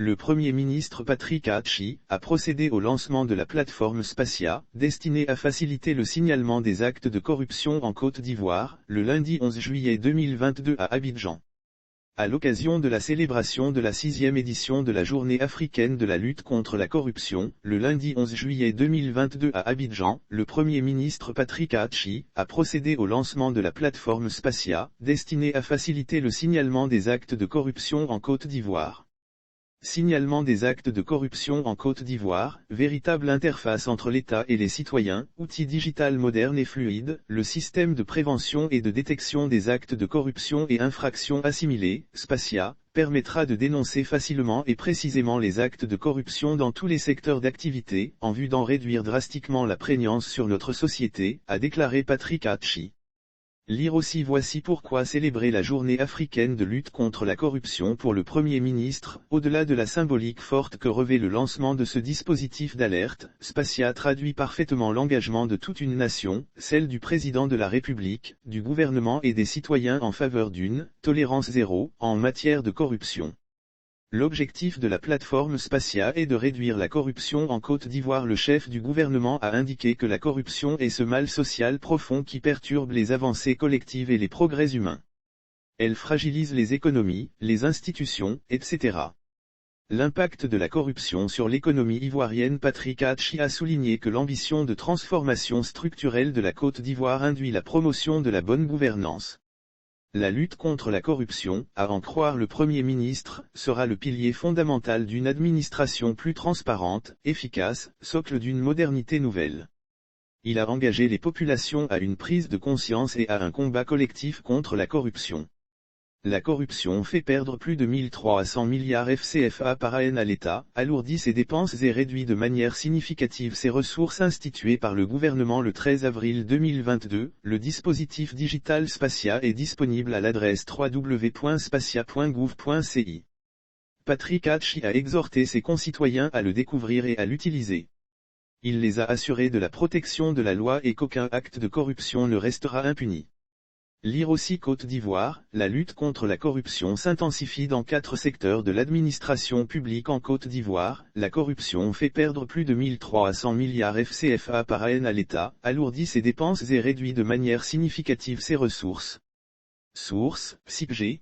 le Premier ministre Patrick Hachi a procédé au lancement de la plateforme Spacia, destinée à faciliter le signalement des actes de corruption en Côte d'Ivoire, le lundi 11 juillet 2022 à Abidjan. À l'occasion de la célébration de la 6e édition de la Journée africaine de la lutte contre la corruption, le lundi 11 juillet 2022 à Abidjan, le Premier ministre Patrick Hachi a procédé au lancement de la plateforme Spacia, destinée à faciliter le signalement des actes de corruption en Côte d'Ivoire. Signalement des actes de corruption en Côte d'Ivoire, véritable interface entre l'État et les citoyens, outil digital moderne et fluide, le système de prévention et de détection des actes de corruption et infractions assimilées, Spacia, permettra de dénoncer facilement et précisément les actes de corruption dans tous les secteurs d'activité, en vue d'en réduire drastiquement la prégnance sur notre société, a déclaré Patrick Hachi. Lire aussi. Voici pourquoi célébrer la journée africaine de lutte contre la corruption pour le Premier ministre, au-delà de la symbolique forte que revêt le lancement de ce dispositif d'alerte, Spacia traduit parfaitement l'engagement de toute une nation, celle du président de la République, du gouvernement et des citoyens en faveur d'une tolérance zéro en matière de corruption. L'objectif de la plateforme Spacia est de réduire la corruption en Côte d'Ivoire. Le chef du gouvernement a indiqué que la corruption est ce mal social profond qui perturbe les avancées collectives et les progrès humains. Elle fragilise les économies, les institutions, etc. L'impact de la corruption sur l'économie ivoirienne. Patrick Hachi a souligné que l'ambition de transformation structurelle de la Côte d'Ivoire induit la promotion de la bonne gouvernance. La lutte contre la corruption, à en croire le Premier ministre, sera le pilier fondamental d'une administration plus transparente, efficace, socle d'une modernité nouvelle. Il a engagé les populations à une prise de conscience et à un combat collectif contre la corruption. La corruption fait perdre plus de 1300 milliards FCFA par an à l'État, alourdit ses dépenses et réduit de manière significative ses ressources. Institué par le gouvernement le 13 avril 2022, le dispositif digital Spacia est disponible à l'adresse www.spacia.gouv.ci. Patrick Hachi a exhorté ses concitoyens à le découvrir et à l'utiliser. Il les a assurés de la protection de la loi et qu'aucun acte de corruption ne restera impuni. Lire aussi. Côte d'Ivoire, la lutte contre la corruption s'intensifie dans 4 secteurs de l'administration publique en Côte d'Ivoire. La corruption fait perdre plus de 1300 milliards FCFA par an à l'État, alourdit ses dépenses et réduit de manière significative ses ressources. Source, PSIPG.